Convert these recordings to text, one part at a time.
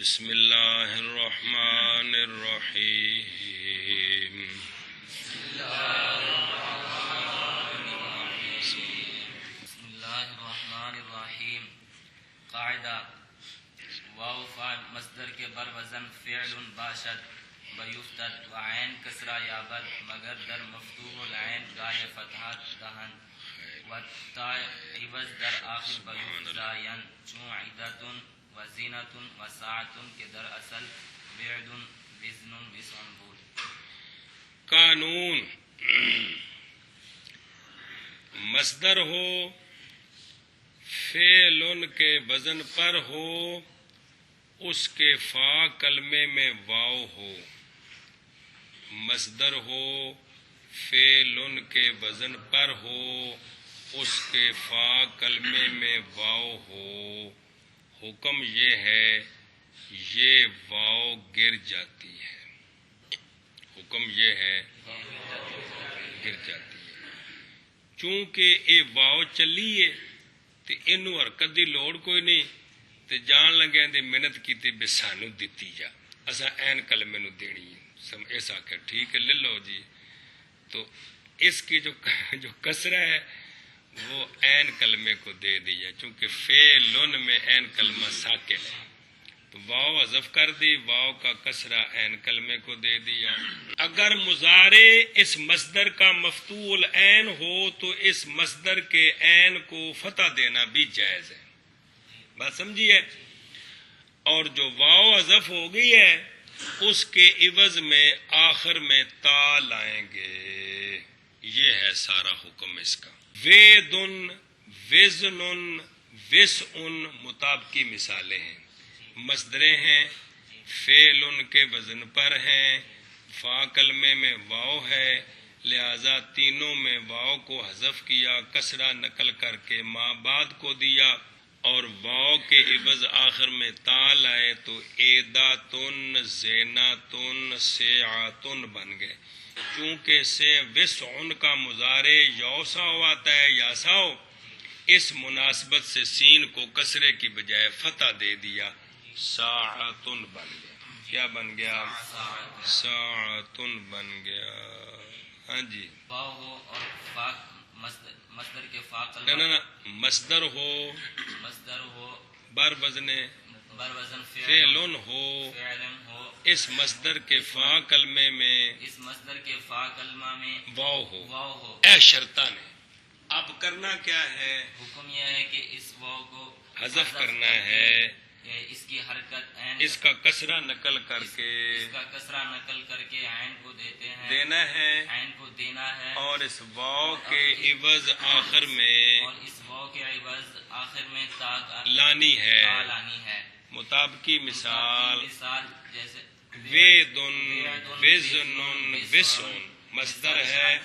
بسم اللہ الرحمن الرحیم بسم اللہ الرحمن الرحیم. قاعدہ: واو فعل مصدر کے بر وزن فعل باشد بیفتد و عین کسرہ یابد مگر در مفتوح العین گاہ فتحہ دہن و تا عوض در آخر بیفتداین چون عدتن و زینتن و ساعتن کے در اصل بعدن وزن وسعن بود. قانون مصدر ہو فعل کے وزن پر ہو اس کے فا کلمے میں واو ہو. مصدر ہو فعل کے وزن پر ہو اس کے فا کلمے میں واو ہو. حکم یہ ہے یہ واو گر جاتی ہے. حکم یہ ہے گر جاتی ہے. چونکہ یہ واو چلی ہے تو اینو حرکت دی لوڑ کوئی نہیں تے جان لگے دے محنت کیتی بے سانو دتی جا اسا این کلمے نو دینی ہے. ایسا کہ ٹھیک ہے لے لو جی. تو اس کی جو کسرہ ہے وہ این کلمے کو دے دیا چونکہ فعلن میں این کلمہ ساکن ہے تو واو حذف کر دی واو کا کسرہ این کلمے کو دے دیا. اگر مضارع اس مصدر کا مفتوح العین ہو تو اس مصدر کے عین کو فتح دینا بھی جائز ہے. بات سمجھیے. اور جو واو حذف ہو گئی ہے اس کے عوض میں آخر میں تا لائیں گے. یہ ہے سارا حکم اس کا. ویدن وزن وسعن مطابقی مثالیں ہیں. مصدریں ہیں فعل کے وزن پر ہیں فا کلمے میں واو ہے لہذا تینوں میں واو کو حذف کیا کسرہ نقل کر کے ما بعد کو دیا اور واو کے عوض آخر میں تا لائے تو ایداتن زیناتن سیعاتن بن گئے. چونکہ سے وسعن کا مضارع یوسع آتا ہے یاساؤ اس مناسبت سے سین کو کسرے کی بجائے فتح دے دیا ساعتن بن گیا. کیا بن گیا؟ ساعتن بن گیا. ہاں جی. واو ہو اور فا مصدر کے فا نہ مصدر ہو بر وزن فعلن ہو اس مصدر کے فا کلمے میں واو ہو اے شرطان ہے. اب کرنا کیا ہے؟ حکم یہ ہے کہ اس واو کو حذف کرنا ہے. اس کی حرکت اس کا کسرہ نقل کر کے عین کو دیتے ہیں دینا ہے عین کو دینا ہے اور اس واو کے عوض آخر میں تا لانی ہے. مطابقی مثال جیسے ویدن وزن وسعن مصدر ہے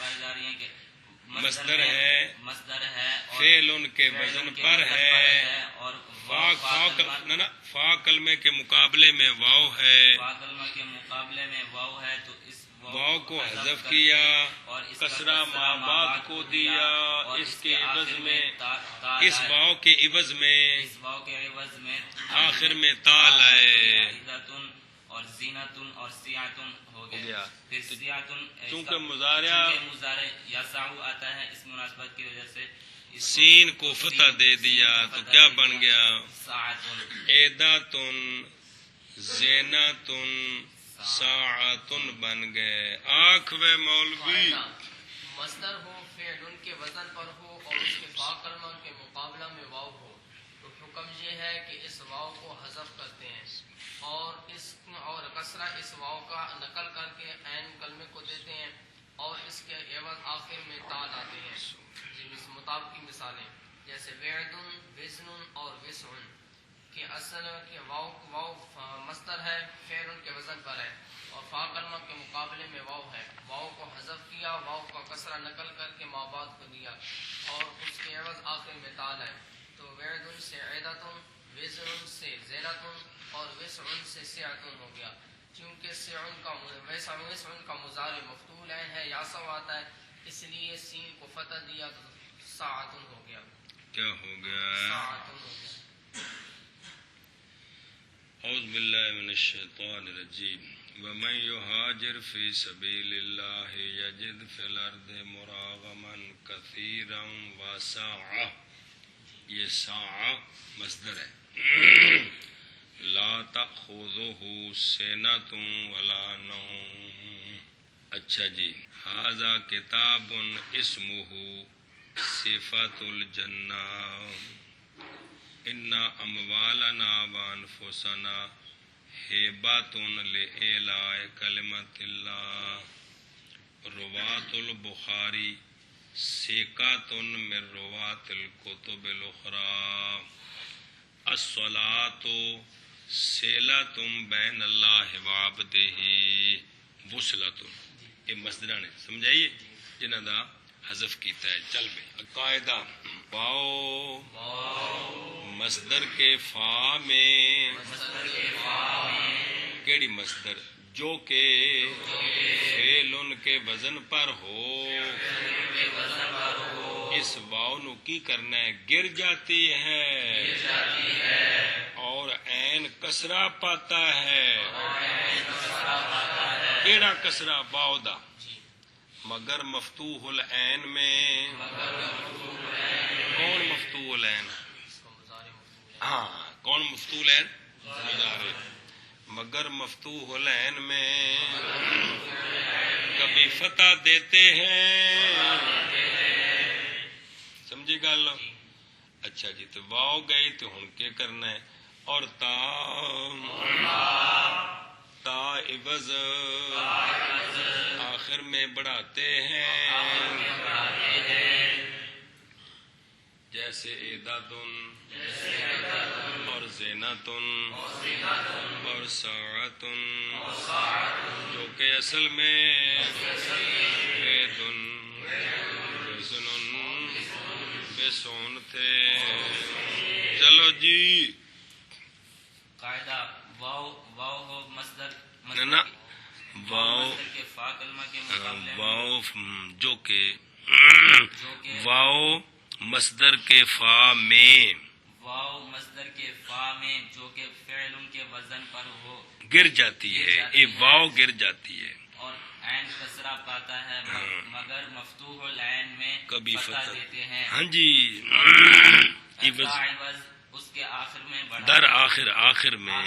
فعل کے وزن پر ہے اور فا کلمے کے مقابلے میں واو ہے تو اس واو کو حذف کیا کسرہ ما بعد کو دیا اس کے عوض میں اس واو کے عوض میں آخر میں تا لائے اور زینتن اور سیاتن ہو گیا. پھر سیاتن چونکہ مضارع یسعو آتا ہے اس مناسبت کی وجہ سے سین کو فتح دے دیا تو کیا بن گیا؟ ساعتن. ایداتن زیناتن ساعتن بن گئے. آنکھ و مولوی مصدر ہو فعل کے وزن پر ہو اور اس کے فا کلمہ کے مقابلہ میں واو ہو تو حکم یہ ہے کہ اس واو کو حذف کرتے ہیں اور کسرہ اس واو کا نقل کر کے عین کلمے کو دیتے ہیں اور اس کے عوض آخر میں تا لاتے ہیں. اس مطابقی مثالیں جیسے وعدن وزن اور وسعن کہ اصل کہ واو مصدر ہے فعل کے وزن پر ہے اور فا کلمہ کے مقابلے میں واو ہے. واو کو حذف کیا واو کا کسرہ نقل کر کے ما بعد کو دیا اور اس کے عوض آخر میں تا لائے تو وعدن سے عیدتن وزن سے زینتن اور وسعن سے سیعتن ہو گیا. چونکہ وسعن کا مضارع مفتوح العین ہے یاسع آتا ہے اس لیے سین کو فتح دیا تو ساعتن ہو گیا. کیا ہو گیا؟ ساعتن ہو گیا. اعوذ باللہ من الشیطان الرجیم ومن یہاجر فی سبیل اللہ یجد فی الارض مراغما کثیرا وسعہ، یہ سعہ مصدر ہے، لا تأخذہ سنۃ ولا نوم۔ اچھا جی، ھذا کتاب اسمہ صفۃ الجنہ ان اموالنا وانفسنا ہبۃ لإعلاء کلمۃ اللہ، روات البخاری ثقۃ من روات الکتب الاخری، الصلاۃ صلۃ بین اللہ وعبدہ وصلۃ۔ یہ مصدر نے سمجھائیے جنہاں دا حذف کیتا ہے۔ چل میں قاعدہ واو مصدر کے فا میں کیڑی مصدر جو کہ فعل کے وزن پر ہو، اس واو نو کی کرنا ہے؟ گر جاتی ہے اور عین کسرہ پاتا ہے۔ کیڑا کسرہ؟ واو دا، مگر مفتوح العین میں کون مفتوح العین؟ ہاں کون مفتوح العین؟ مضارع۔ مگر مفتوح العین میں کبھی فتح دیتے ہیں، سمجھے گل؟ اچھا جی، تو واو گئی تو ہن کیا کرنا ہے؟ اور تا عوض آخر میں بڑھاتے ہیں، جیسے عددن اور زینتن اور ساعتن، جو کہ اصل میں عیدن وزنن بسون تھے۔ چلو جی، قاعدہ واو ہو مصدر نا واو کے فا کلمہ کے مقابلے میں واو جو کہ واو مصدر کے فا میں، واو مصدر کے فا میں جو کہ فعل کے وزن پر ہو گر جاتی ہے، یہ واو گر جاتی ہے اور عین کسرہ پاتا ہے، مگر مفتوح العین میں کبھی فتح دیتے ہیں۔ ہاں جی، عوض اس کے آخر میں در آخر میں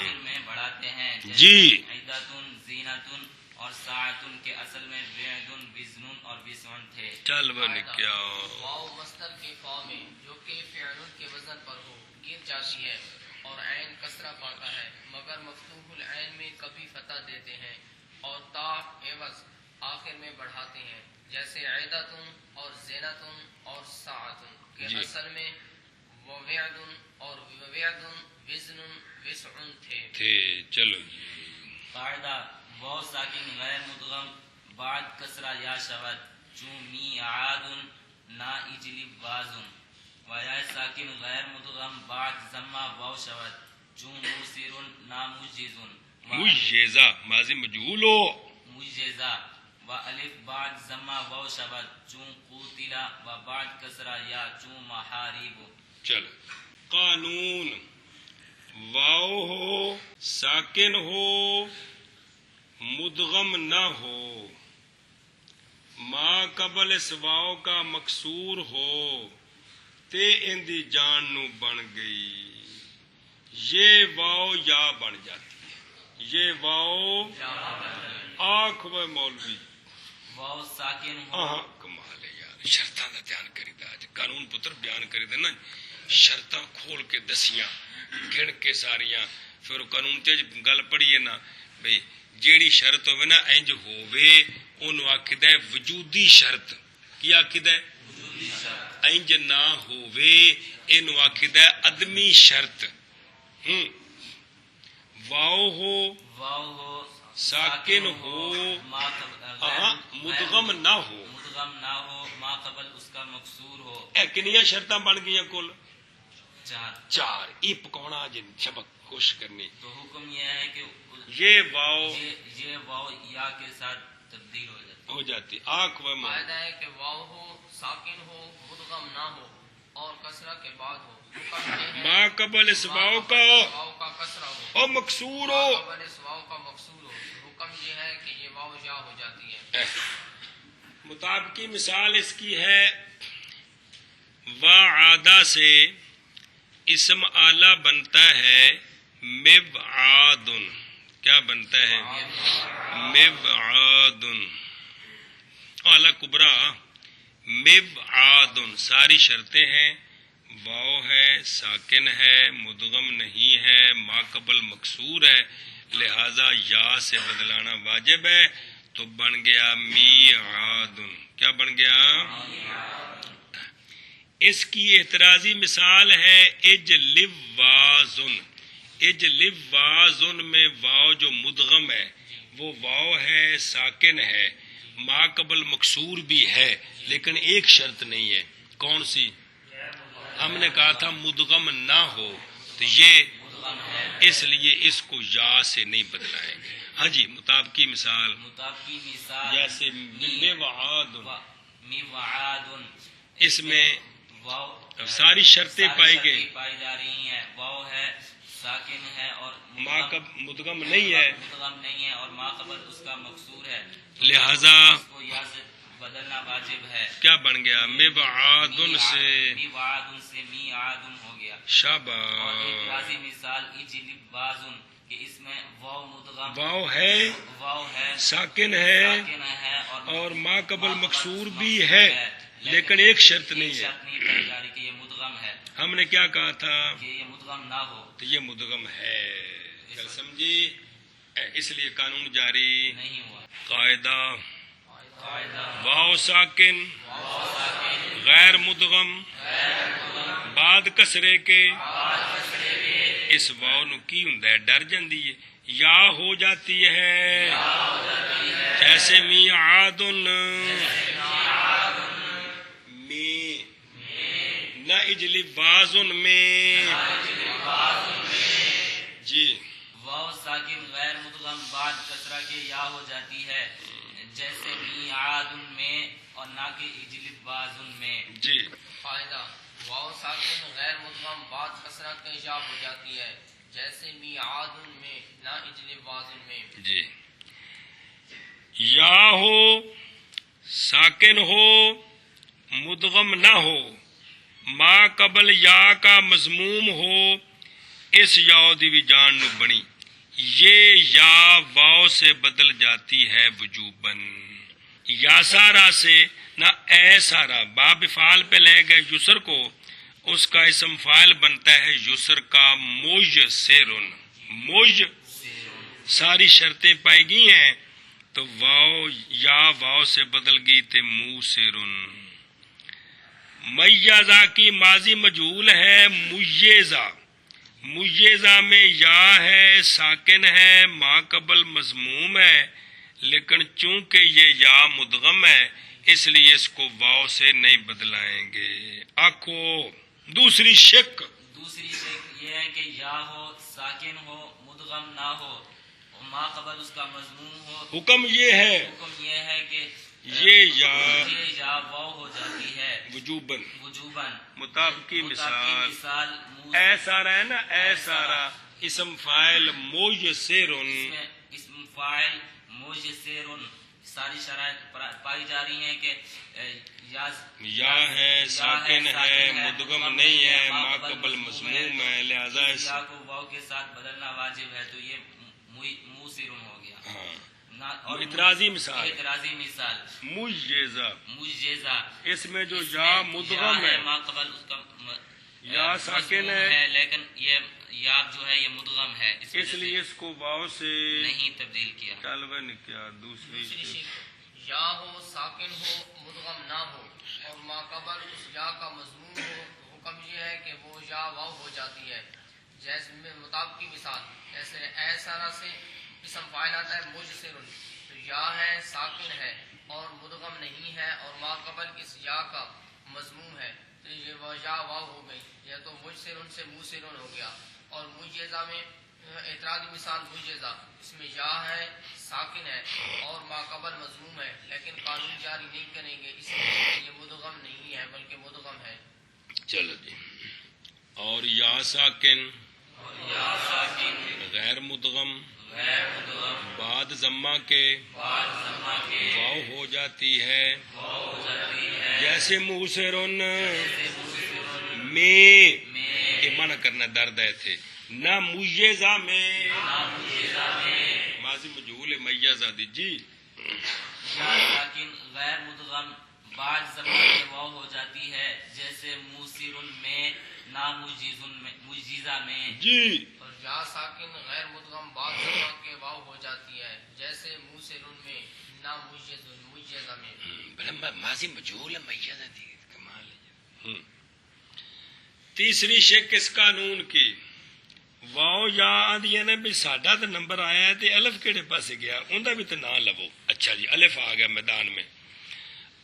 بڑھاتے ہیں، جی۔ عدتن زینتن اور ساعتن کے اصل میں بعدن وزنن اور وسعن تھے۔ چل بن کیا واو مصدر کے فا میں جو کہ فعل کے وزن پر ہو گر جاتی ہے اور عین کسرہ پاتا ہے، مگر مفتوح العین میں کبھی فتح دیتے ہیں اور تا عوض آخر میں بڑھاتے ہیں، جیسے عدتن اور زینتن اور ساعتن کے اصل میں وعدن اور وعدن وزنن وسعن تھے۔ چلو جی، قاعدہ واو ساکن غیر مدغم بعد کسرہ یا شود چون میعاد نا اجلب وازن، و یا ساکن غیر مدغم بعد ضمہ واو شود چون موسر نا مجزن، مجزا ماضی مجهول ہو، مجزا و الف بعد ضمہ واو شود چون قوتلا و بعد کسرہ یا چون محارب۔ چلو قانون واو ہو ساکن ہو مدغم نہ ہو، ما قبل اس واو کا مکسور ہو تے ان دی جان نو بن گئی، یہ واو یا بن جاتی ہے، یہ واو آنکھ و مولوی واو ساکن ہو ہاں کمال ہے یار، شرطاں دا دھیان کری دا، اج قانون پتر بیان کری دا نا، شرطاں کھول کے دسیاں گن کے ساریاں، پھر قانون تے گل پڑھیے نا بھئی جیڑی شرط ہوئے نا انج ہوئے انہوں آکھدہ ہے وجودی شرط، کی آکھدہ ہے وجودی شرط، انج نہ ہوئے انہوں آکھدہ ہے عدمی شرط۔ واو ہو ساکن ہو مدغم نہ ہو، مدغم نہ ہو ما قبل اس کا مکسور ہو، اے کنیاں شرطاں بن گئیاں کل چار۔ ای پکونا جن سبق کوشش کرنی، تو حکم یہ ہے کہ یہ واو یہ واو یا کے ساتھ تبدیل ہو جاتی آنکھ و قاعدہ ہے کہ واو ہو ساکن ہو مدغم نہ ہو اور کسرہ کے بعد ہو حکم یہ ہے ما قبل اس واو کا واو کا کسرہ ہو اور مکسور ما ہو. قبل اس واو کا مکسور ہو. حکم یہ ہے کہ یہ واو یا ہو جاتی ہے. مطابقی مثال اس کی ہے وعادہ سے اسم آلہ بنتا ہے مبعاد. کیا بنتا ہے؟ مبعاد. آلہ کبرا مبعاد. ساری شرطیں ہیں، واو ہے، ساکن ہے، مدغم نہیں ہے، ما قبل مکسور ہے، لہذا یا سے بدلانا واجب ہے، تو بن گیا میعاد. کیا بن گیا؟ اس کی اعتراضی مثال ہے اجلوازن. اجلوازن میں واو جو مدغم ہے وہ واو ہے، ساکن ہے، ما قبل مکسور بھی ہے، لیکن ایک شرط نہیں ہے. کون سی؟ ہم نے کہا تھا مدغم نہ ہو، تو یہ اس لیے اس کو یا سے نہیں بدلائیں گے. ہاں جی، مطابقی مثال مطابقی مثال جیسے میوعاد، میوعاد، اس میں واو ساری شرطیں پائی گئی، پائی جا رہی ہیں. واو ہے، ساکن ہے اور ما قبل مدغم نہیں ہے، مدغم نہیں ہے اور ما قبل اس کا مکسور ہے، لہذا اس کو یا سے بدلنا واجب ہے. کیا بن گیا؟ میوعاد سے میوعاد سے میعاد ہو گیا. اور شاباش. ایک واضح مثال اجلبازن کہ اس میں واو مدغم واو ہے، واو ہے، ساکن ہے، ساکن ہے اور ما قبل مکسور بھی ہے، لیکن ایک شرط نہیں ہے. شرط نہیں پائی جا رہی کہ یہ مدغم ہے، ہم نے کیا کہا تھا؟ کہ یہ مدغم نہ ہو. تو یہ مدغم ہے. چل سمجھی؟ اس لیے قانون جاری. نہیں ہوا. قاعدہ قاعدہ واو ساکن غیر مدغم بعد کسرے کے اس واو نو کی ہوندا ہے؟ ڈر جاندی ہے، یا ہو جاتی ہے. جیسے میعاد میں نہ اجلبازن میں. جی واو ساکن غیر مدغم بعد کسرہ کے یا ہو جاتی ہے، جیسے میعاد میں اور نہ کہ اجلبازن میں. جی فائدہ واو ساکن غیر مدغم بعد کسرہ کے یا ہو جاتی ہے، جیسے میعاد میں نہ اجلبازن میں. جی یا ہو، ساکن ہو، مدغم نہ ہو، ما قبل یا کا مضموم ہو، اس یا دی بھی جان نو بنی، یہ یا واو سے بدل جاتی ہے وجوباً. یا سارا سے نہ اے سارا، باب فعال پہ لے گئے یسر کو، اس کا اسم فاعل بنتا ہے یسر کا مجسرن. مج ساری شرطیں پائی گئی ہیں تو واو یا واو سے بدل گئی تے موسرن. میزہ کی ماضی مجہول ہے میزہ. میزہ میں یا ہے، ساکن ہے، ما قبل مضموم ہے، لیکن چونکہ یہ یا مدغم ہے اس لیے اس کو واو سے نہیں بدلائیں گے. آنکھو دوسری شک دوسری شک یہ ہے کہ یا ہو، ساکن ہو، مدغم نہ ہو، اور ما قبل اس کا مضموم ہو. حکم یہ ہے حکم یہ ہے کہ یہ یا واو ہو جاتی ہے وجوباً. وجوباً. مطابقی مثال مثال اے سارا ہے نا، اے سارا اسم فاعل موجسرن. اس میں اسم فاعل موجسرن ساری شرائط پائی جا رہی ہیں کہ یا ہے، ساکن ہے، مدغم نہیں ہے، ما قبل مضموم ہے، لہذا اس یا کو واو کے ساتھ بدلنا واجب ہے، تو یہ موسرن ہو گیا. ہاں. اور اعتراضی مثال اعتراضی مثال مجزہ، مجزہ اس میں جو یا مدغم ہے، ما قبل اس کا یا ساکن مضموم ہے، لیکن یہ یا جو ہے یہ مدغم ہے، اس وجہ سے لیے اس کو واو سے نہیں تبدیل کیا. طالبہ نے کیا. دوسری شک یا ہو، ساکن ہو، مدغم نہ ہو اور ما قبل اس یا کا مضموم ہو، تو حکم یہ ہے کہ وہ یا واو ہو جاتی ہے. جیسے مطابقی مثال جیسے اے سارا سے اسم فاعل آتا ہے مجسرن، تو یا ہے، ساکن ہے اور مدغم نہیں ہے اور ما قبل اس یا کا مضموم ہے، تو یہ وہ یا واو ہو گئی. یہ تو مجسرن سے موسرن ہو گیا. اور مجزہ میں اعتراضی مثال مجزہ، اس میں یا ہے، ساکن ہے اور ما قبل مضموم ہے، لیکن قانون جاری نہیں کریں گے اس لیے کہ یہ مدغم نہیں ہے بلکہ مدغم ہے. چلو جی اور یا ساکن غیر مدغم بعد ضمہ کے واو ہو جاتی ہے، جیسے موسرن میں یہ منع کرنا درد ہے تھے نہ میزہ میں ماضی مجہول میزہ دی جی لیکن غیر مدغم بعد ضمہ کے واو ہو جاتی ہے، جیسے موسر میں مجیزہ میں جی، اور یا ساکن غیر مدغم بعد ضمہ کے واو ہو جاتی ہے، جیسے موسر میں مجیزہ میں ماضی مجہول میزہ دی کمال ہے۔ تیسری شک اس قانون کی واؤ یا آدھی نے بھی ساڈا تو نمبر آیا ہے تے الف کہڑے پاسے گیا اوندا بھی تو نہ لو۔ اچھا جی الف آ گیا میدان میں،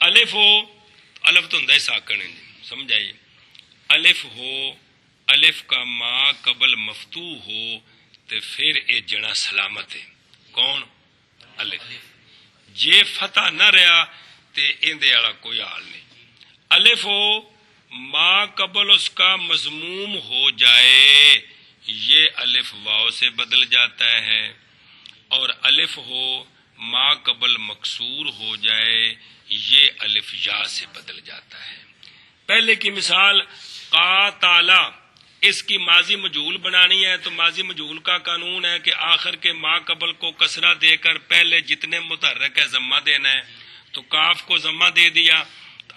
الف ہو الف تو ہوندا ہے ساکن سمجھ آئیے، الف ہو الف کا ما قبل مفتوح ہو تے پھر اے جنا سلامت ہے، کون؟ الف۔ جے فتح نہ رہا تے ایندے والا کوئی حال نہیں۔ الف ہو ما قبل اس کا مضموم ہو جائے یہ الف واو سے بدل جاتا ہے، اور الف ہو ما قبل مکسور ہو جائے یہ الف یا سے بدل جاتا ہے۔ پہلے کی مثال قاتالا، اس کی ماضی مجہول بنانی ہے تو ماضی مجہول کا قانون ہے کہ آخر کے ما قبل کو کسرہ دے کر پہلے جتنے متحرک ہے ضمہ دینا ہے، تو کاف کو ضمہ دے دیا،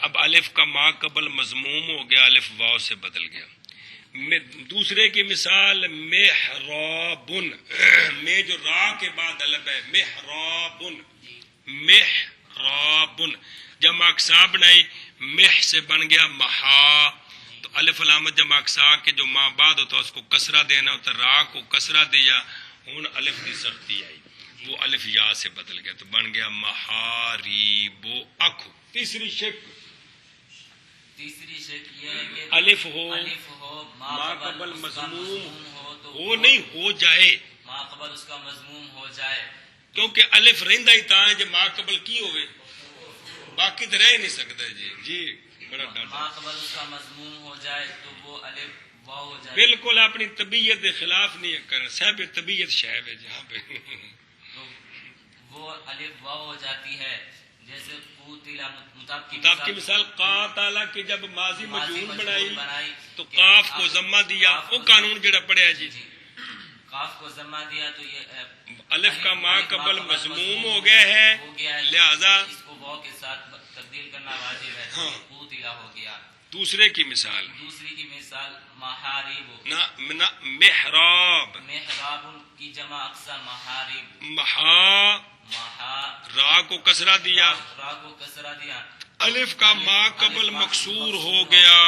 اب الف کا ما قبل مضموم ہو گیا، الف واو سے بدل گیا۔ دوسرے کی مثال محرابن، میں جو را کے بعد الف ہے، محرابن محرابن، جمع اقصا بنائی مح سے بن گیا محا، تو الف علامت جمع اقصا کے جو ما بعد ہوتا ہے اس کو کسرہ دینا ہوتا ہے، را کو کسرہ دیا، ہون الف کی سختی آئی، وہ الف یا سے بدل گیا تو بن گیا محاریبو اکھو۔ تیسری شک یہ ہے کہ الف ہو ما قبل مضموم ہو نہیں ہو جائے، ما قبل اس کا مضموم ہو جائے، کیونکہ الف رہندا ہی تاں ہے جے ما قبل کی ہوئے، باقی تو رہ نہیں سکتا جی جی بڑا ڈاٹا۔ ما قبل اس کا مضموم ہو جائے تو وہ الف واو ہو جائے، بالکل اپنی طبیعت کے خلاف نہیں کرنا، صاحب طبیعت شاید ہے جہاں پہ تو وہ الف واو ہو جاتی ہے، جیسے قوتلا کتاب کی مثال قاتالا کی جب ماضی مجہول بنائی تو قاف کو ضمہ دیا، وہ قانون جڑا پڑھیا جی قاف کو ضمہ دیا تو یہ الف کا ما قبل مضموم ہو گیا ہے، لہذا اس کو واو کے ساتھ تبدیل کرنا واجب ہے، قوتلا ہو گیا۔ دوسرے کی مثال دوسری کی مثال محارب، نہ محراب، محراب کی جمع اقصا محارب، محا را کو کسرہ دیا، را کو کسرہ دیا، الف کا ما قبل مکسور ہو گیا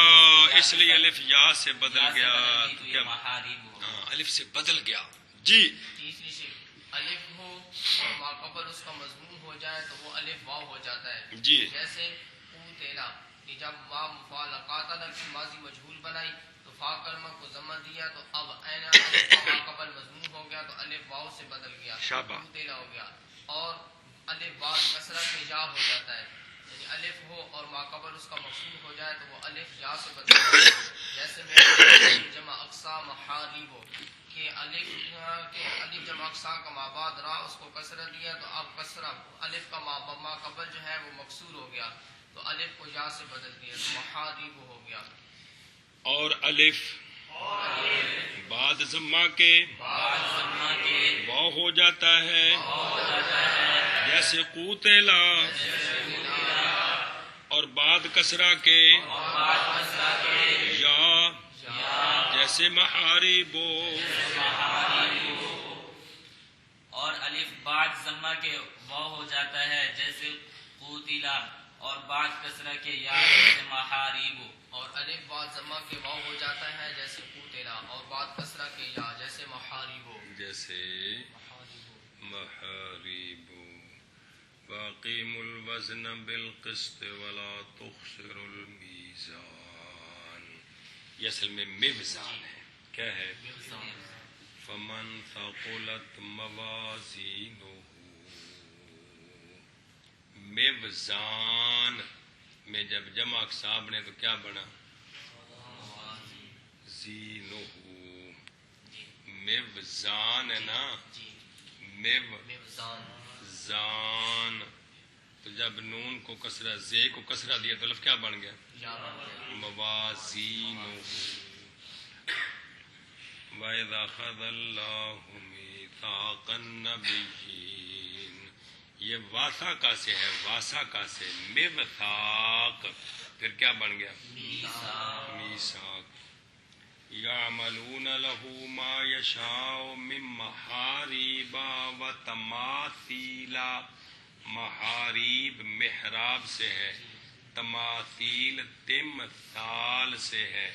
اس لیے الف یا سے بدل گیا، تو یہ محارب ہو۔ ہاں الف سے بدل گیا جی۔ تیسری شک الف ہو اور ما قبل اس کا مضموم ہو جائے تو وہ الف واو ہو جاتا ہے جی، جیسے قوتلا کہ جب ما مفعول قاتل کی ماضی مجہول بنائی تو فا کلمہ کو ضمہ دیا تو اب عین الف ما قبل مضموم ہو گیا تو الف واو سے بدل گیا، قوتلا ہو گیا، اور الف بعد کسرہ سے یا ہو جاتا ہے، یعنی الف ہو اور ما قبل اس کا مقصور ہو جائے تو وہ الف یا سے بدل جاتا ہے، جیسے میں جمع اقصا محارب ہو کہ الف جمع اقصا کا ما بعد را اس کو کسرہ دیا تو اب کسرہ الف کا ما قبل جو ہے وہ مکسور ہو گیا تو الف کو یا سے بدل دیا تو محارب ہو گیا۔ اور الف بعد ضمہ کے واو ہو جاتا ہے، جیسے قوتلا، اور بعد کسرہ کے یا، جیسے محاربو، اور الف بعد ضمہ کے واو ہو جاتا ہے، جیسے قوتلا، اور بعد کسرہ کے یا، جیسے محارب، اور الف بعد ضمہ کے واو ہو جاتا ہے جیسے قوتلا، اور بعد کسرہ کے یا جیسے محارب، جیسے محارب۔ واقیموا الوزن بالقسط ولا تخسروا الميزان، یہ اصل میں میزان ہے، کیا ہے؟ فمن ثقلت موازینہ، میزان میں جب جمع اقسام نے تو کیا بنا؟ موازینہ، میوزان ہے نا، جی میوزان، تو جب نون کو کسرہ، زے کو کسرہ دیا تو لفظ کیا بن گیا؟ موازینہ۔ وَإِذَا أَخَذَ اللَّهُ مِيثَاقَ النَّبِيِّينَ، یہ واسا کا سے ہے، واسا کا سے، میثاق، پھر کیا بن گیا؟ میثاق۔ يَعْمَلُونَ لَهُ مَا يَشَاءُ مِن مَحَارِيبَ وَتَمَاثِيلَ، محاریب محراب سے ہے، تماثیل تمثال سے ہے،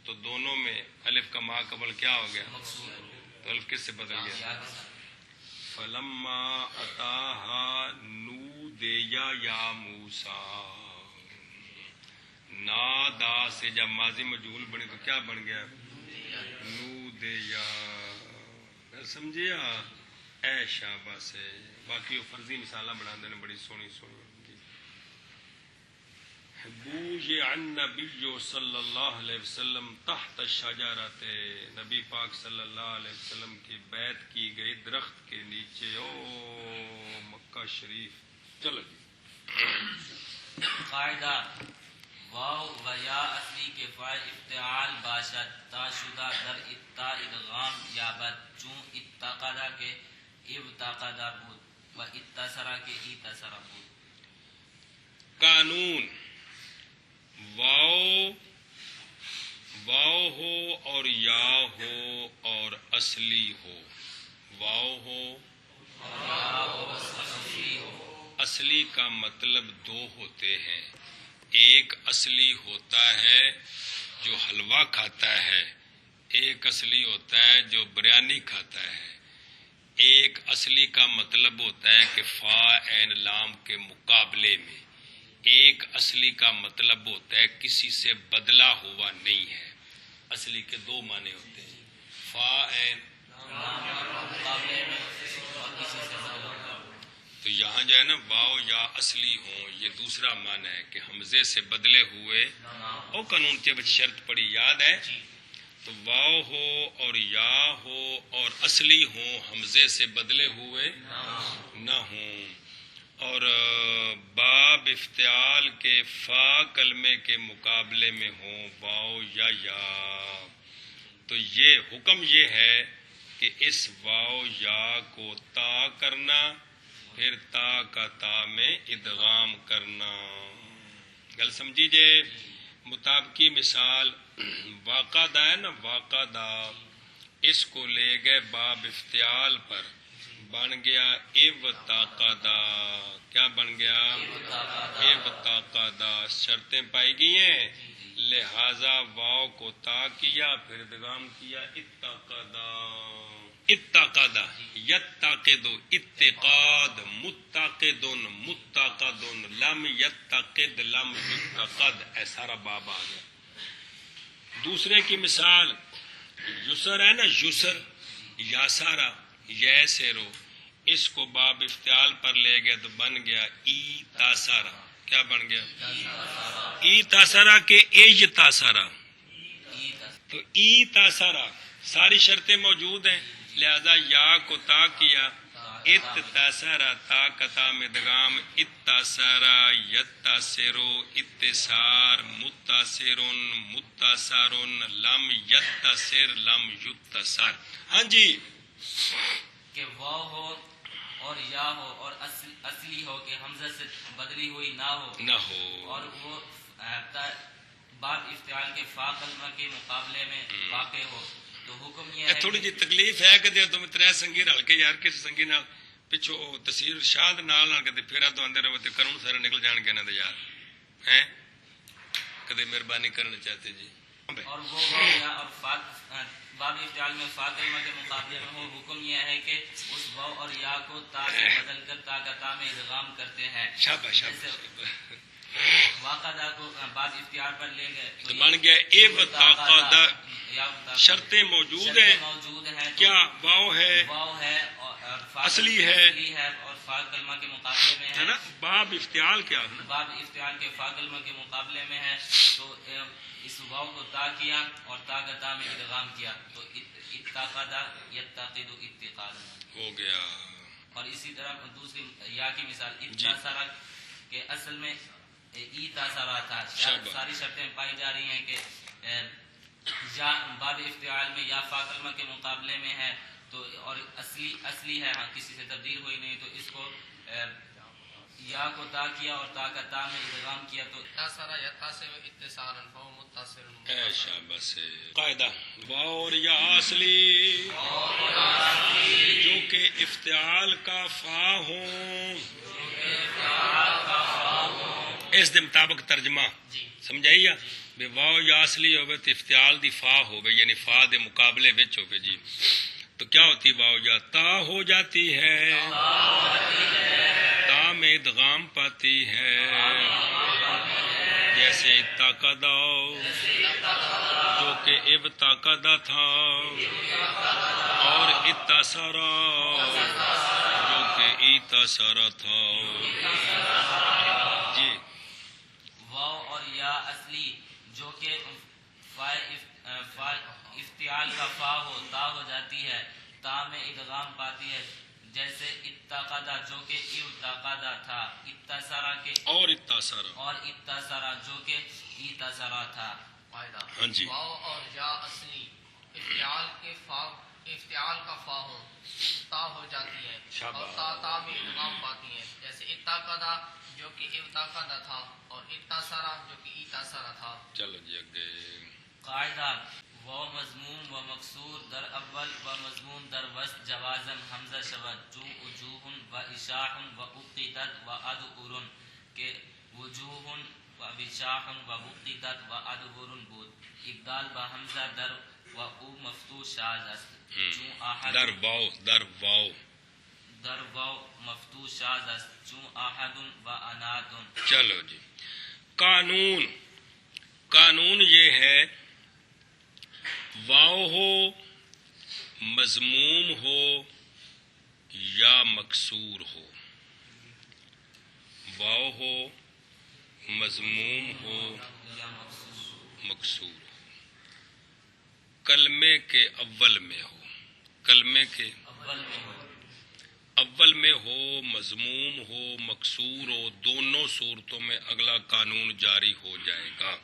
تو دونوں میں الف کا ما قبل کیا ہو گیا؟ تو الف کس سے بدل گیا؟ فلما اتاها نودیا یا موسیٰ، نادا سے جب ماضی مجہول بنی تو کیا بن گیا؟ نودیا۔ سمجھیا؟ اے شاباش ہے۔ باقی وہ فرضی مثالاں بنا دینے بڑی سونی سونی۔ بوجع النبی صلی اللہ علیہ وسلم تحت الشجرۃ، نبی پاک صلی اللہ علیہ وسلم کی بیعت کی گئی درخت کے نیچے۔ او مکہ شریف۔ چلو جی، قاعدہ واو و یا اصلی کے فاعل افتعال باشد، تا شدہ در اتا ادغام یابد، چون اتقادہ کے ابتقادہ بود و اتصرا کے اتصرا بود۔ قانون واو ہو اور یا ہو اور اصلی ہو، واو ہو اصلی کا مطلب دو ہوتے ہیں، ایک اصلی ہوتا ہے جو حلوہ کھاتا ہے، ایک اصلی ہوتا ہے جو بریانی کھاتا ہے۔ ایک اصلی کا مطلب ہوتا ہے کہ فا عین لام کے مقابلے میں، ایک اصلی کا مطلب ہوتا ہے کسی سے بدلا ہوا نہیں ہے۔ اصلی کے دو معنی ہوتے ہیں، فا عین، تو یہاں جو ہے نا واو یا اصلی ہوں، یہ دوسرا معنی ہے کہ حمزے سے بدلے ہوئے، اور قانون کے بچ شرط پڑی یاد ہے، تو واو ہو اور یا ہو اور اصلی ہوں، حمزے سے بدلے ہوئے نہ ہوں، اور باب افتعال کے فا کلمے کے مقابلے میں ہوں، واو یا، تو یہ حکم یہ ہے کہ اس واو یا کو تا کرنا، پھر تا کا تا میں ادغام کرنا۔ گل سمجھی جے؟ مطابقی مثال واقعہ ہے نا، واقعہ اس کو لے گئے باب افتعال پر، بن گیا ابتقدا۔ کیا بن گیا؟ ابتقدا۔ شرطیں پائی گئی ہیں، لہذا واو کو تا کیا، پھر ادغام کیا اتقدا۔ اتقدا، یتقد، اتقاد، متقد، متقد، لم یتقد، لم یتقد، ایسا سارا باب آ گیا۔ دوسرے کی مثال یسر ہے نا، یسر، یا سارا، یہ سے رو، اس کو باب افتعال پر لے گئے تو بن گیا ای تاسارا۔ کیا بن گیا؟ ای تاسارا کے ایج تاسارا، تو ای تاسارا ساری شرطیں موجود ہیں، لہذا یا کو تا کیا، ات تاسارا، تا کتا میں ادغام، اتاسارا، یتاسرو، اتصار، متاثرن، متاثرن، لم یتاثر، لم یتاثر۔ ہاں جی، کہ واو ہو اور یا ہو اور اصلی ہو کہ حمزہ سے بدلی ہوئی نہ ہو، اور وہ باب افتعال کے فا کلمہ کے مقابلے میں واقع ہو، تو حکم یہ ہے تھوڑی جی تکلیف ہے کہ تم ترے سنگی رل کے یار کسی سنگی نال پچھو تصویر شاد نال کدے پھیرا تو اندر رہو تے کروں سارے نکل جان کے نہ دے یار ہیں، کدے مہربانی کرنا چاہتے جی۔ اور وہ یا اور باب افتعال میں فا کلمہ کے مقابلے میں ہو، حکم یہ ہے کہ اس واو اور یا کو تا سے بدل کر تا کا تا میں ادغام کرتے ہیں۔ شاباش واقعہ کو باب افتعال پر لے گئے تو بن گیا ابتقدا۔ شرطیں موجود ہیں، کیا واو ہے، واو ہے اور اصلی ہے، اور فا کلمہ کے مقابلے میں ہے ہے نا، باب افتعال کیا ہے نا، باب افتعال کے فا کلمہ کے مقابلے میں ہے، تو اس واو کو تا کیا اور تا کا تا میں ادغام کیا، تو اتقد یتقد اتقادا ہو گیا. اور اسی طرح دوسری یا کی مثال جی. اتسارا کہ اصل میں ای تاسارا تھا، شاباش. ساری شرطیں پائی جا رہی ہیں کہ یا باب افتعال میں یا فا کلمہ کے مقابلے میں ہے تو اور اصلی ہے، ہاں کسی سے تبدیل ہوئی نہیں، تو اس کو یا کو تا کیا اور تا کا تا میں ادغام کیا تو اتصارا یتصل اتصالا فهو متصل اے شاباش. قاعدہ واو اور یا اصلی جو کہ افتعال کا فا ہوں، اس دے مطابق ترجمہ جی سمجھائیے بے واو یا اصلی ہوئے تو افتعال دی فا ہوئے، یعنی فا دے مقابلے وچ ہوئے. جی تو کیا ہوتی واو یا تا ہو جاتی ہے، تا میں ادغام پاتی ہے، جیسے اتقدا جو کہ ابتقدا تھا، اور اتصارا جو کہ اتصارا تھا. جی واو اور یا اصلی جو کہ افتعال کا فا ہو تا ہو جاتی ہے، تا میں ادغام پاتی ہے، جیسے اتقدا جو کہ ابتقدا تھا، اتصارا کے اور اتصارا. اور اتصارا جو کہ اتصارا تھا. قاعدہ ہاں جی. واو اور یا اصلی افتعال کا فا ہو تا ہو جاتی ہے اور تا میں ادغام پاتی ہے، جیسے اتقدا جو کہ ابتقدا تھا اور اتصارا جو کہ اتصارا تھا. چلو جی اگے. قاعدہ و مضموم و مکسور در اول و مضموم در وسط جوازن حمزہ شود جو وجوہ و اشاح و اقیدت و ادعر کہ وجوہ و اشاح و اقیدت و ادعر بود. ابدال با حمزہ در و او مفتوح شاذ است چون احد در واو در و مفتوح شاذ است چون احد و اناد. چلو جی. قانون یہ ہے واو ہو مضموم ہو یا مکسور ہو، واو ہو مضموم ہو مکسور ہو، کلمے کے اول میں ہو، کلمے کے اول میں ہو، مضموم ہو مکسور ہو، دونوں صورتوں میں اگلا قانون جاری ہو جائے گا.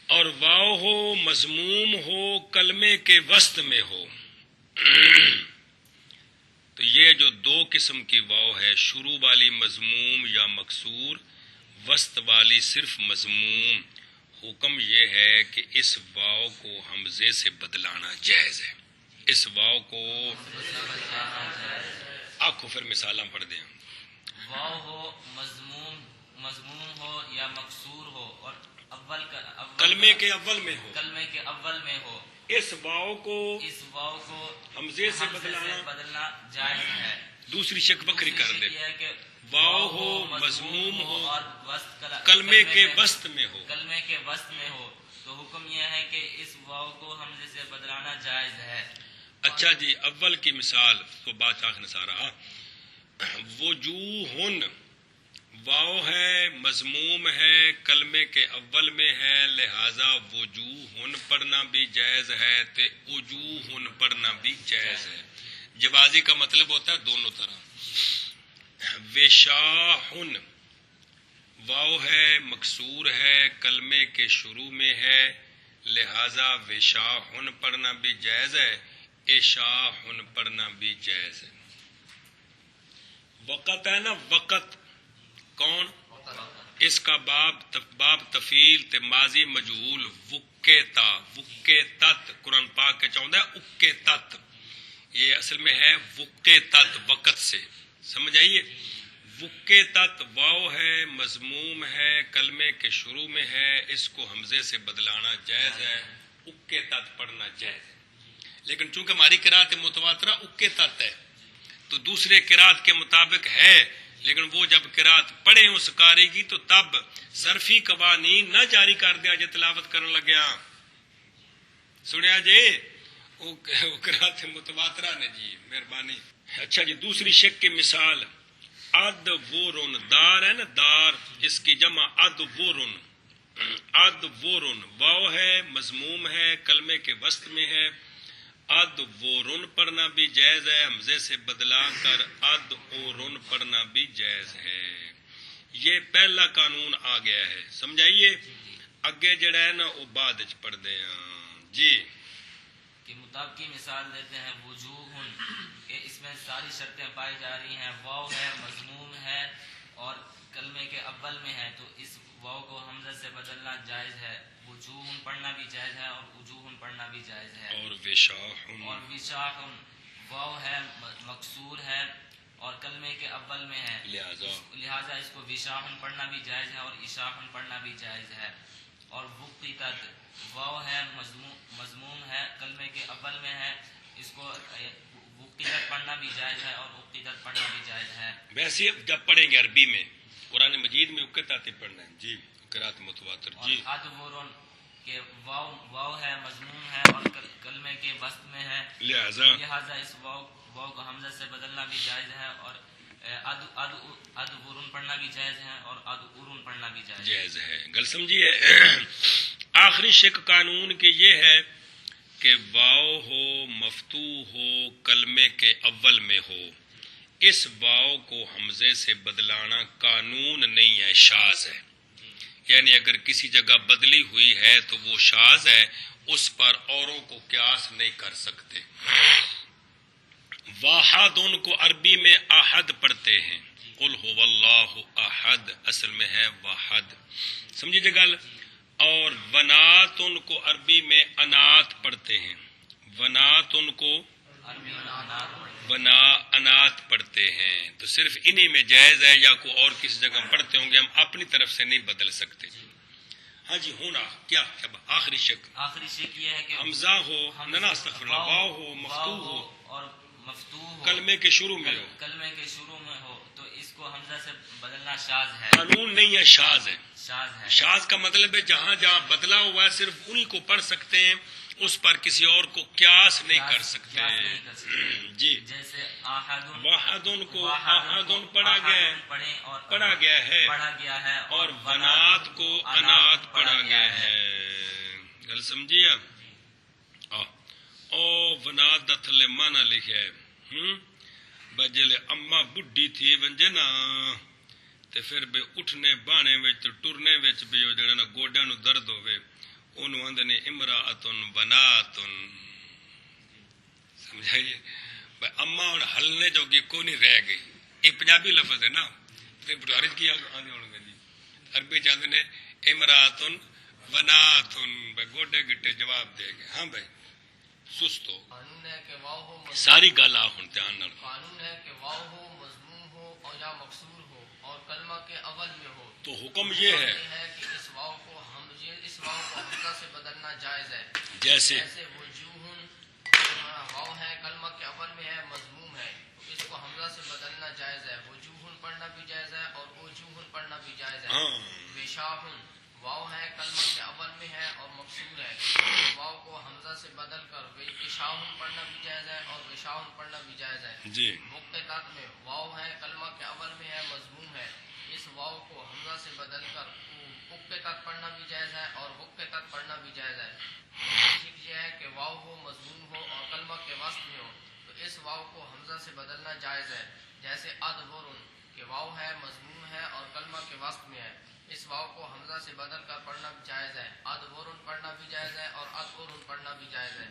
اور واو ہو مضموم ہو کلمے کے وسط میں ہو، تو یہ جو دو قسم کی واو ہے، شروع والی مضموم یا مکسور، وسط والی صرف مضموم. حکم یہ ہے کہ اس واو کو حمزے سے بدلانا جائز ہے. اس واو کو آنکھوں پھر مثالاں پڑھ دیں. واو ہو مضموم ہو یا مکسور ہو اور کلمے کے اول میں ہو، کلمے کے اول میں ہو، اس واو کو حمزے سے بدلنا جائز ہے. دوسری شک بکری کر دے. یہ ہے کہ واو ہو مضموم ہو اور وسط کلمے کے وسط میں ہو، کلمے کے وسط میں ہو، تو حکم یہ ہے کہ اس واو کو حمزے سے بدلانا جائز ہے. اچھا جی. اول کی مثال تو بات آخر سارا وجوہن واو ہے مضموم ہے کلمے کے اول میں ہے، لہذا وجوہن پڑھنا بھی جائز ہے تے وجوہن پڑھنا بھی جائز ہے. جوازی کا مطلب ہوتا ہے دونوں طرح. وشاہن واو ہے مکسور ہے کلمے کے شروع میں ہے، لہذا وشاہن پڑھنا بھی جائز ہے، اشاہن پڑھنا بھی جائز ہے. وقت ہے نا، وقت کون؟ اس کا باب تفیل تے ماضی مجہول وکیتا وکیتت. قرآن پاک کے چاہتا ہے اکیتت، یہ اصل میں ہے وکیتت وقت سے. سمجھ آئیے. وکیتت واو ہے مضموم ہے کلمے کے شروع میں ہے، اس کو حمزے سے بدلانا جائز ہے، اکیتت پڑھنا جائز ہے. لیکن چونکہ ہماری قرات متواترہ اکیتت ہے تو دوسرے قرات کے مطابق ہے، لیکن وہ جب قرات پڑھے اس قاری کی تو تب صرفی قوانین نہ جاری کر دیا جے تلاوت کرنے لگیا. سنیا جی وہ قرات متواترہ نے جی مہربانی اچھا جی، دوسری شک کی مثال ادورن، دار ہے نا، دار، اس کی جمع ادورن، ادورن، واو ہے، مضموم ہے، کلمے کے وسط میں ہے، ادورن پڑھنا بھی جائز ہے، حمزے سے بدلا کر ادورن پڑھنا بھی جائز ہے۔ یہ پہلا قانون آ گیا ہے، سمجھائیے۔ اگے جڑا ہے نا وہ بعد وچ پڑھ دے ہاں جی۔ کہ مطابقی مثال دیتے ہیں وجوہ، کہ اس میں ساری شرطیں پائی جا رہی ہیں، واو ہے، مضموم ہے اور کلمے کے اول میں ہے، تو اس واو کو حمزہ سے بدلنا جائز ہے۔ وجوہ پڑھنا بھی جائز ہے اور وجوہ پڑھنا بھی جائز ہے۔ اور وشاح، اور وشاح، واو ہے، مکسور ہے اور کلمے کے اول میں ہے، لہذا اس کو وشاح پڑھنا بھی جائز ہے اور اشاح پڑھنا بھی جائز ہے۔ اور وقتت، واو ہے، مضموم ہے، کلمے کے اول میں ہے، اس کو وقتت پڑھنا بھی جائز ہے اور وقتت پڑھنا بھی جائز ہے۔ ویسے جب پڑھیں گے عربی میں، قرآن مجید میں وقتات پڑھنا ہے جی، قرات متواتر جی۔ اور ادورن کہ واو ہے، مضموم ہے اور کلمے کے وسط میں ہے، لہذا اس واو کو حمزہ سے بدلنا بھی جائز ہے اور ادورن پڑھنا بھی جائز ہے اور ادورن پڑھنا بھی جائز ہے۔ گل سمجھیے۔ آخری شک قانون کی یہ ہے کہ واو ہو، مفتوح ہو، کلمے کے اول میں ہو، اس واو کو حمزے سے بدلانا قانون نہیں ہے، شاذ ہے۔ یعنی اگر کسی جگہ بدلی ہوئی ہے تو وہ شاذ ہے، اس پر اوروں کو قیاس نہیں کر سکتے۔ واحد ان کو عربی میں احد پڑھتے ہیں، قل هو اللہ احد، اصل میں ہے واحد، سمجھیے گل۔ اور ونات ان کو عربی میں انات پڑھتے ہیں، ونات ان کو انات پڑھتے ہیں، تو صرف انہی میں جائز ہے، یا کوئی اور کسی جگہ پڑھتے ہوں گے، ہم اپنی طرف سے نہیں بدل سکتے۔ ہاں جی، ہونا کیا آخری شک یہ ہے کہ حمزہ ہو، نہ استغفر اللہ، واو ہو، مفتوح ہو اور مفتوح ہو، کلمے کے شروع میں ہو، کلمے کے شروع میں ہو، تو اس کو حمزہ سے بدلنا شاذ ہے، قانون نہیں ہے، شاذ ہے۔ شاذ کا مطلب ہے جہاں جہاں بدلا ہوا ہے صرف انہی کو پڑھ سکتے ہیں، اس پر کسی اور کو قیاس نہیں کر سکتے جی۔ جیسے واحدن کو احدن پڑھا گیا ہے اور ونات کو انات پڑھا گیا ہے۔ گل سمجھیے؟ او ونات دا تھلے مانا لکھا ہے، بجلے اما بڈھی تھی ونجے نا تے پھر بے اٹھنے بانے وچ ٹرنے وچ بھی او جڑا نا گوڈیاں نو درد ہوے، اونوں آندے نے امراتن بناتن، سمجھائیے؟ بھائی اما ہن ہلنے جوگی کو نہیں رہ گئی، یہ پنجابی لفظ ہے نا، تے بخاری کی آندے ہون گے جی، عربی چاندے نے امراتن بناتن، بھائی گوڈے گٹے جواب دے گئے۔ ہاں بھائی سست ہو، قانون ہے کہ واو ہو، ساری گل آ ہن دھیان نال، قانون ہے کہ واو ہو، مضموم ہو اور یا مکسور ہو اور کلمہ کے اول میں ہو، تو حکم یہ ہے کہ اس واو کو حمزہ سے بدلنا جائز ہے۔ جیسے وجوہن، واو ہے، کلمہ کے اول میں ہے، مضموم ہے، تو اس کو حمزہ سے بدلنا جائز ہے۔ وجوہن پڑھنا بھی جائز ہے اور وجوہن پڑھنا بھی جائز ہے۔ وشاہن، واو ہے، کلمہ کے اول میں ہے اور مکسور ہے، واو کو حمزہ سے بدل کر وشاہن پڑھنا بھی جائز ہے اور وشاہن پڑھنا بھی جائز ہے جی۔ مقتطعات میں واو ہے، کلمہ کے اول میں ہے، مضموم ہے، اس واو کو حمزہ سے بدل کر مقتطعات پڑھنا بھی جائز ہے اور مقتطعات پڑھنا بھی جائز ہے۔ ٹھیک یہ ہے کہ واو ہو، مضموم ہو اور کلمہ کے وسط میں ہو، تو اس واو کو حمزہ سے بدلنا جائز ہے۔ جیسے ادورن کہ واو ہے، مضموم ہے اور کلمہ کے وسط میں ہے، اس واو کو حمزہ سے بدل کر پڑھنا بھی جائز ہے۔ ادورن پڑھنا بھی جائز ہے اور ادورن پڑھنا بھی جائز ہے۔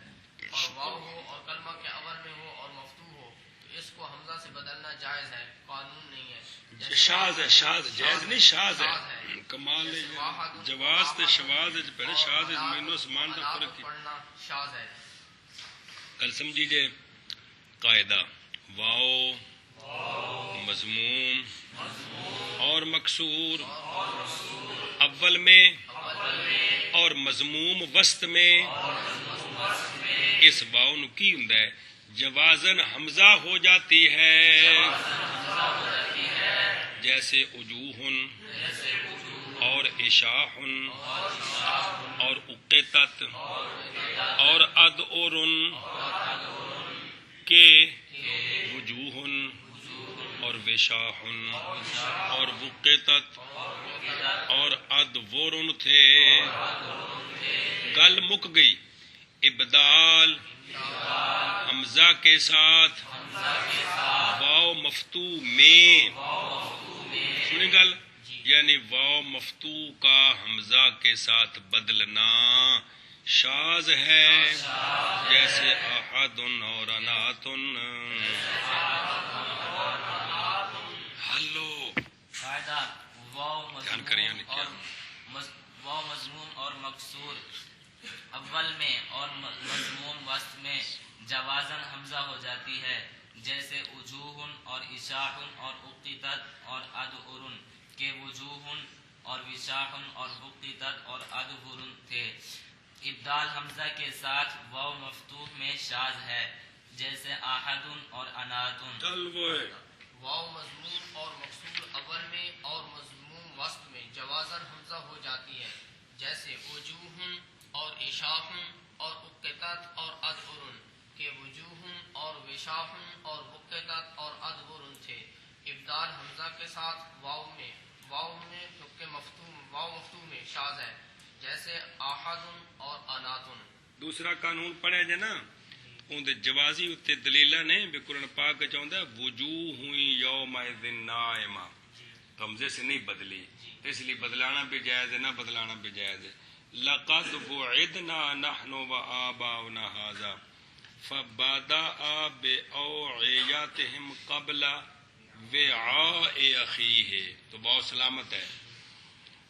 اور واو ہو اور کلمہ کے اول میں ہو اور مفتوح ہو، تو اس کو حمزہ سے بدلنا جائز ہے، قانون نہیں ہے۔ شاذ ہے، شاذ جائز نہیں، شاذ ہے، کمال ہے، جواز تے شواذ وچ پہلے شاذ مینوں اسمان دا فرق پڑھنا شاذ ہے۔ کل سمجھیے قاعدہ، واو مضموم اور مکسور اول میں اور مضموم وسط میں، اس واو نو کی ہوندا ہے جوازن حمزہ ہو جاتی ہے، جیسے وجوہن اور اشاہن اور اقتت اور ادورن کے وجوہن اور وشاحن اور وقتت اور ادورن تھے. گل مک گئی. ابدال حمزہ کے ساتھ واو مفتوح میں. سنی گل، یعنی واو مفتوح کا حمزہ کے ساتھ بدلنا شاذ ہے، جیسے احد اور اناتن. ہلو قاعدہ واو جانکاریاں مضموم لکھیا. اور واو مضموم اور مکسور اول میں اور مضموم وسط میں جوازن حمزہ ہو جاتی ہے، جیسے وجوہن اور اشاحن اور اقتت اور ادورن کے وجوہن اور وشاحن اور اقتت اور ادورن تھے. ابدال حمزہ کے ساتھ واو مفتوح میں شاذ ہے، جیسے احدن اور اناتن. چل وہ واو مضموم اور مقصور اول میں اور مضموم وسط میں جوازن حمزہ ہو جاتی ہے، جیسے وجوہن اور اشاحن اور اقتت اور ادورن کے وجوہن اور وشاحن اور اقتت اور ادورن تھے. ابدال حمزہ کے ساتھ واو میں چونکہ واو مفتوح میں شاذ ہے، جیسے احدن اور اناتن. دوسرا قانون پڑھے جے نا اون جوازی اتنے دلیل نے بھی قرآن پاک چاہتا ہے وجوہ یومئذ نائمہ، حمزے سے نہیں بدلی، اس لیے بدلانا بھی جائز ہے، نہ بدلانا بھی جائز ہے. لقد وعدنا نحن وآباؤنا هذا فبدأ بأوعيتهم قبل وعاء أخيه، تو بہت سلامت ہے.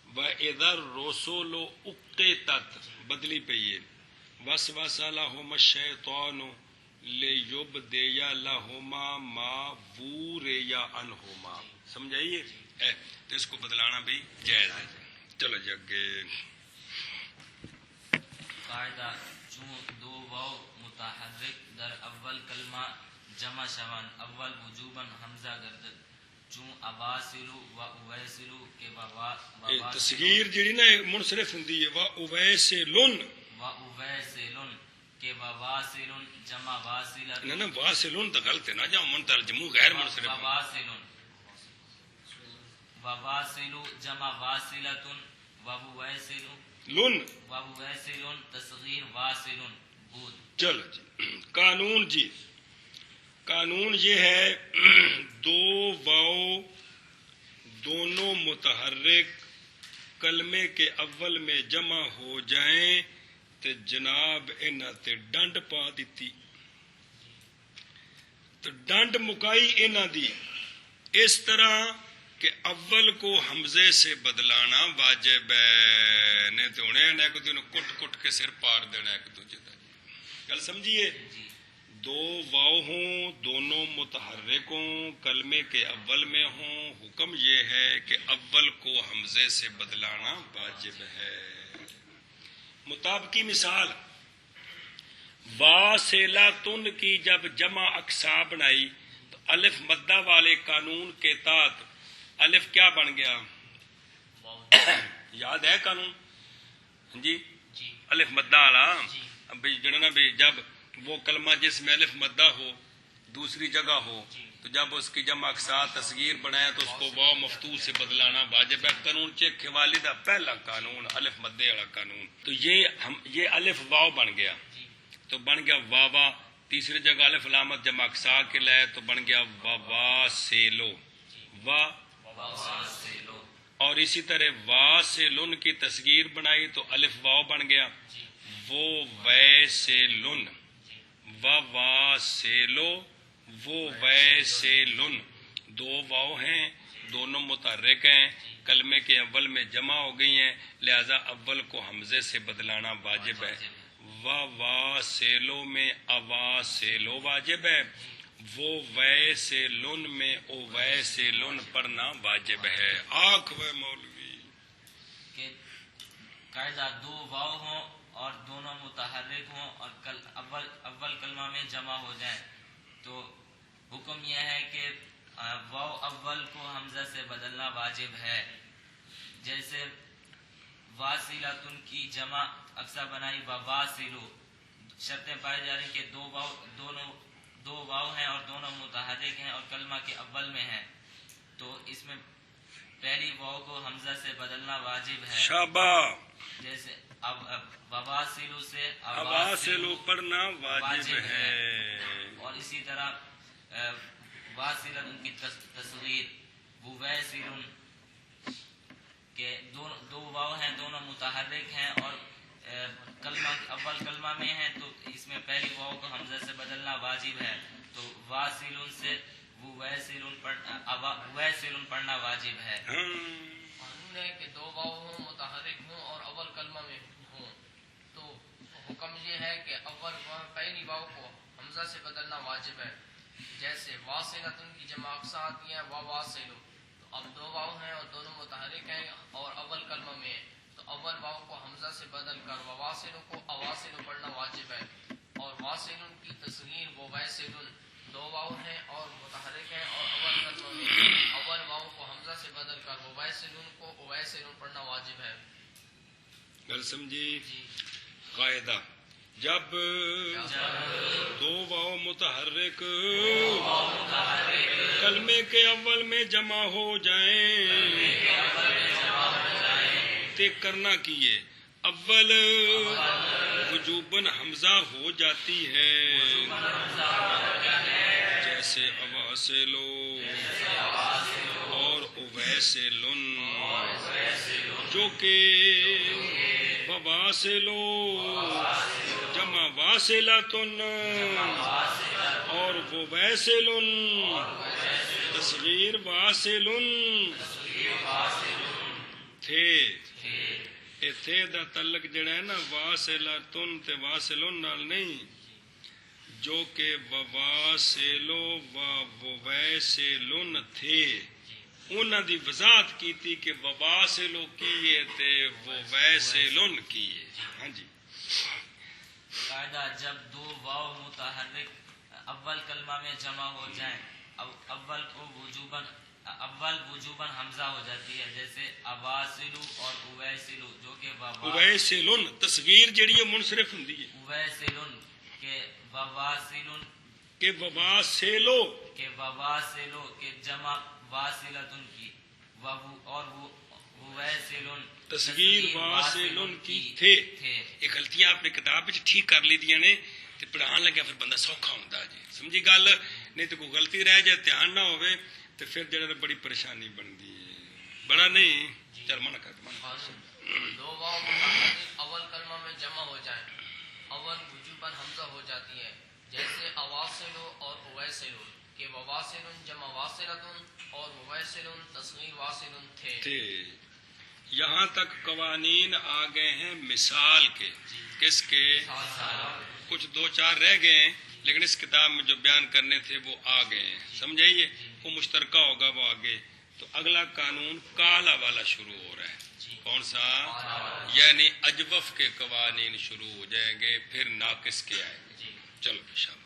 وَإِذَا الرُّسُلُ أُقِّتَتْ بدلی پہ یہ وسوس لهم الشیطان لیبدی لهما ما وري عنهما. سمجھائیے تو اس کو بدلانا بھی جائز ہے. چلو جی آگے. قاعدہ چون دو واو متحرک در اول کلمہ جمع شوان اول وجوباً حمزہ گردد، چون اباسلو و اویسلو کے تصغیر جڑی نا منصرف ہوندی ہے. وا اویسلن و اویسلن کے واسلن جمع واصلۃ. نہ واصلن تو غلط ہے نا، جہاں منترجمو غیر منصرف ہے. وواصلن وواصلو جمع واصلۃ و اویسلو لن وویسلن تصغیر واصلن بود. چلو جی قانون یہ ہے دو واو دونوں متحرک کلمے کے اول میں جمع ہو جائیں تو جناب انہاں تے ڈنڈ پا دیتی. تو ڈنڈ مکائی انہاں دی اس طرح کہ اول کو حمزے سے بدلانا واجب ہے، نہیں تو انہیں ایک دوسرے کٹ کٹ کے سر پاڑ دینا ایک دوسرے کا. گل سمجھیے، دو واو ہوں دونوں متحرک ہوں کلمے کے اول میں ہوں، حکم یہ ہے کہ اول کو حمزے سے بدلانا واجب ہے. مطابقی مثال واصلاتن کی جب جمع اقصا بنائی تو الف مدہ والے قانون کے تحت الف کیا بن گیا؟ یاد ہے قانون؟ جی الف مدہ والا جڑنا بھی جب وہ کلمہ جس میں الف مدہ ہو دوسری جگہ ہو تو جب اس کی جمع اقصا تصغیر بنائے تو اس کو واو مفتوح سے بدلانا واجب ہے. قانون چیک والدہ پہلا قانون الف مدے والا قانون. تو یہ الف واو بن گیا تو بن گیا واوا، تیسری جگہ الف علامت جمع اقصا کے لائے تو بن گیا واسلو وا. اور اسی طرح واسلن کی تصغیر بنائی تو الف واو بن گیا وہ ویسلن و واسلو وہ ویسلن. دو واو ہیں دونوں متحرک ہیں کلمے کے اول میں جمع ہو گئی ہیں لہذا اول کو حمزے سے بدلانا واجب ہے. و واسلو میں اواسلو واجب ہے، وہ ویسلن میں او ویسلن پڑھنا واجب ہے. آنکھ وہ مولوی کہ قاعدہ دو واو ہوں اور دونوں متحرک ہوں اور اول کلمہ میں جمع ہو جائیں تو حکم یہ ہے کہ واو اول کو حمزہ سے بدلنا واجب ہے. جیسے واصلاتن کی جمع اقصا بنائی وواصلو، شرطیں پائی جا رہی کہ دو واو دو واو ہیں اور دونوں متحرک ہیں اور کلمہ کے اول میں ہیں تو اس میں پہلی واو کو حمزہ سے بدلنا واجب ہے. شاباش. جیسے اب وواسلو سے اواسلو پڑھنا واجب ہے. اور اسی طرح واصلۃ ان کی تصغیر وویسل کے دو واو ہیں دونوں متحرک ہیں اور کلمہ اول کلمہ میں ہیں تو اس میں پہلی واو کو حمزہ سے بدلنا واجب ہے تو واصل سے وویسل پڑھنا واجب ہے. قانون ہے کہ دو واو ہوں متحرک ہوں اور اول کلمہ میں ہوں تو حکم یہ ہے کہ پہلی واو کو حمزہ سے بدلنا واجب ہے. جیسے واصلۃ کی جمع اقسا آتی ہے وواصل تو اب دو واو ہیں اور دونوں متحرک ہیں اور اول کلمہ میں ہیں تو اول واو کو حمزہ سے بدل کر وواصل کو اواصل پڑھنا واجب ہے. اور واصل کی تصغیر وویسل دو واو ہیں اور متحرک ہیں اور اول کلمہ میں اول واو کو حمزہ سے بدل کر وویسل کو اویسل پڑھنا واجب ہے. گل سمجھی؟ جی. قاعدہ جب دو واو متحرک کلمے کے اول میں جمع ہو جائیں تے کرنا کیے اول وجوباً حمزہ ہو جاتی ہے جیسے اواسلو اور اویسلن جو کہ وواسلو جمع واصلتن اور وویسلن تصغیر واصلن تھے. تھے دا تعلق جڑا ہے نا واصلتن تے واصلن نال نہیں جو کہ وواسلو و وویسلن تھے انہاں دی وضاحت کیتی کہ وواسلو کیے تے وویسلن کیے. ہاں جی. قاعدہ جب دو واو متحرک اول کلمہ میں جمع ہو جائیں اول وجوباً حمزہ ہو جاتی ہے جیسے اواسلو اور اویسلو جو کہ اویسلن تصغیر جڑی ہے منصرف ہوندی ہے اویسلن کے وواسلن کہ وواسلو کے جمع واصلتن کی اور اویسلن تصغیر واصلن کی تھے. یہ غلطیاں اپنی کتاب وچ ٹھیک کر لی دیاں نے تے پڑھان لگا پھر بندہ سوکھا ہوندا جی. سمجھی گل؟ نہیں تو کوئی غلطی رہ جائے دھیان نہ ہوئے تو پھر جڑا بڑی پریشانی بنتی ہے. بڑا نہیں چل منع کر دو واو متحرک اول کلمہ میں جمع ہو جائیں اول وجوباً حمزہ ہو جاتی ہے جیسے اواسلو اور اویسلو کہ وواصل جمع واصلتن اور وویسل تصغیر واصل تھے. یہاں تک قوانین آ گئے ہیں مثال کے. کس کے؟ کچھ دو چار رہ گئے ہیں لیکن اس کتاب میں جو بیان کرنے تھے وہ آ گئے ہیں. سمجھائیے وہ مشترکہ ہوگا وہ آگے. تو اگلا قانون کالا والا شروع ہو رہا ہے. کون سا؟ یعنی اجوف کے قوانین شروع ہو جائیں گے پھر ناقص کے آئیں گے. چلو شاباش.